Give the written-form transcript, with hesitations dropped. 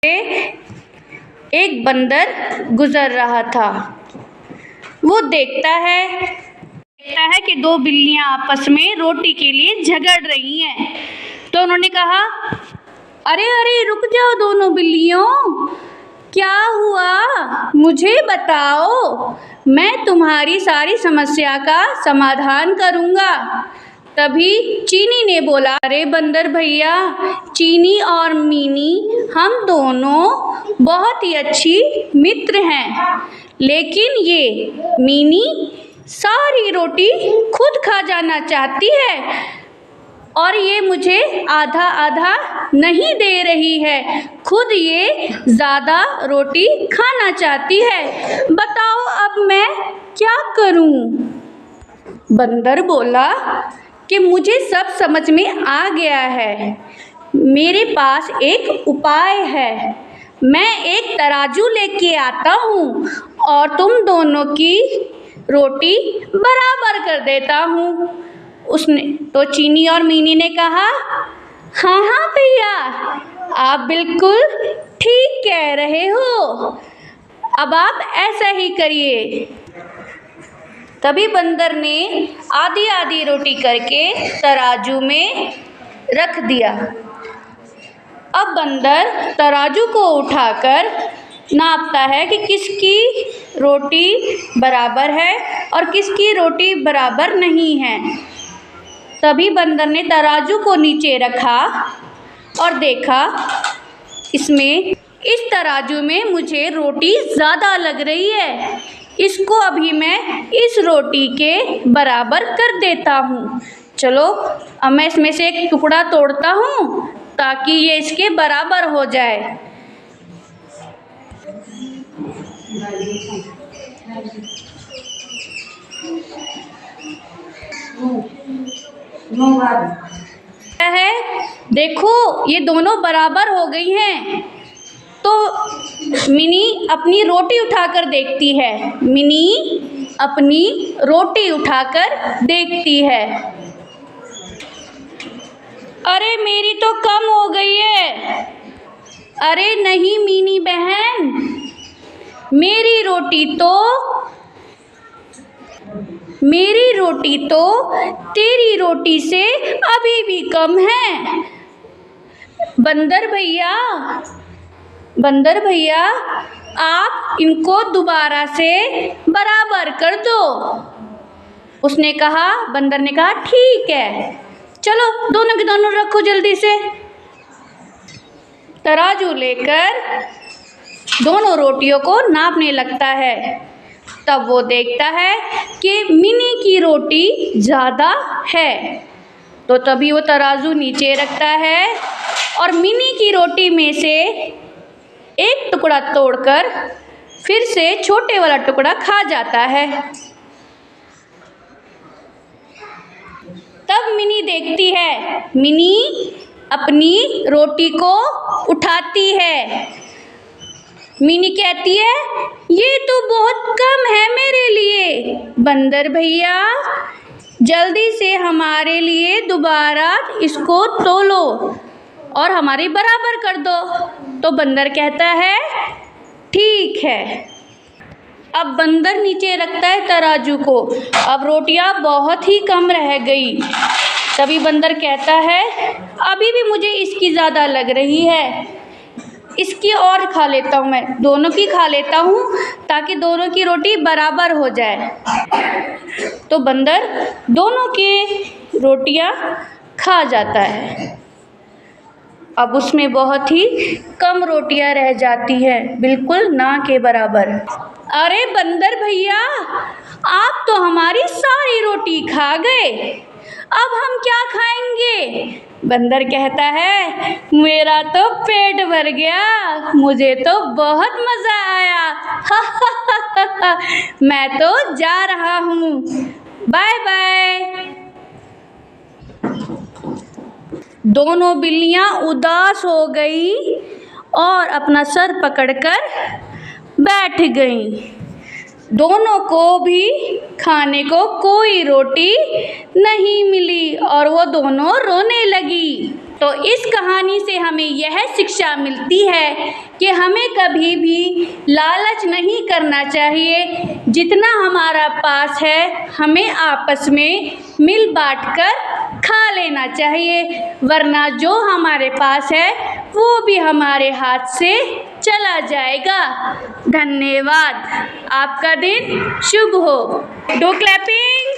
एक बंदर गुजर रहा था। वो देखता है कि दो बिल्लियां आपस में रोटी के लिए झगड़ रही हैं। तो उन्होंने कहा, अरे अरे रुक जाओ दोनों बिल्लियों, क्या हुआ मुझे बताओ, मैं तुम्हारी सारी समस्या का समाधान करूँगा। तभी चीनी ने बोला, अरे बंदर भैया, चीनी और मीनी हम दोनों बहुत ही अच्छी मित्र हैं, लेकिन ये मीनी सारी रोटी खुद खा जाना चाहती है और ये मुझे आधा आधा नहीं दे रही है, खुद ये ज़्यादा रोटी खाना चाहती है। बताओ अब मैं क्या करूं? बंदर बोला कि मुझे सब समझ में आ गया है, मेरे पास एक उपाय है। मैं एक तराजू लेके आता हूँ और तुम दोनों की रोटी बराबर कर देता हूँ। तो चीनी और मीनी ने कहा, हाँ हाँ भैया, आप बिल्कुल ठीक कह रहे हो, अब आप ऐसा ही करिए। तभी बंदर ने आधी आधी रोटी करके तराजू में रख दिया। अब बंदर तराजू को उठाकर नापता है कि किसकी रोटी बराबर है और किसकी रोटी बराबर नहीं है। तभी बंदर ने तराजू को नीचे रखा और देखा, इस तराजू में मुझे रोटी ज़्यादा लग रही है, इसको अभी मैं इस रोटी के बराबर कर देता हूँ। चलो अब मैं इसमें से एक टुकड़ा तोड़ता हूँ ताकि ये इसके बराबर हो जाए। देखो ये दोनों बराबर हो गई हैं। तो मिनी अपनी रोटी उठाकर देखती है, मिनी अपनी रोटी उठाकर देखती है, अरे मेरी तो कम हो गई है। अरे नहीं मिनी बहन, मेरी रोटी तो तेरी रोटी से अभी भी कम है। बंदर भैया आप इनको दोबारा से बराबर कर दो। बंदर ने कहा ठीक है, चलो दोनों के दोनों रखो जल्दी से। तराजू लेकर दोनों रोटियों को नापने लगता है। तब वो देखता है कि मिनी की रोटी ज़्यादा है। तो तभी वो तराजू नीचे रखता है और मिनी की रोटी में से एक टुकड़ा तोड़कर फिर से छोटे वाला टुकड़ा खा जाता है। तब मिनी देखती है, मिनी अपनी रोटी को उठाती है। मिनी कहती है, ये तो बहुत कम है मेरे लिए, बंदर भैया जल्दी से हमारे लिए दोबारा इसको तोलो और हमारी बराबर कर दो। तो बंदर कहता है ठीक है। अब बंदर नीचे रखता है तराजू को, अब रोटियां बहुत ही कम रह गई। तभी बंदर कहता है, अभी भी मुझे इसकी ज़्यादा लग रही है, इसकी और खा लेता हूँ, मैं दोनों की खा लेता हूँ ताकि दोनों की रोटी बराबर हो जाए। तो बंदर दोनों की रोटियां खा जाता है। अब उसमें बहुत ही कम रोटियां रह जाती है, बिल्कुल ना के बराबर। अरे बंदर भैया, आप तो हमारी सारी रोटी खा गए, अब हम क्या खाएंगे? बंदर कहता है, मेरा तो पेट भर गया, मुझे तो बहुत मज़ा आया, मैं तो जा रहा हूँ, बाय बाय। दोनों बिल्लियाँ उदास हो गई और अपना सर पकड़कर बैठ गईं। दोनों को भी खाने को कोई रोटी नहीं मिली और वो दोनों रोने लगी। तो इस कहानी से हमें यह शिक्षा मिलती है कि हमें कभी भी लालच नहीं करना चाहिए। जितना हमारा पास है हमें आपस में मिल बांट कर खा लेना चाहिए, वरना जो हमारे पास है वो भी हमारे हाथ से चला जाएगा। धन्यवाद। आपका दिन शुभ हो। Do clapping.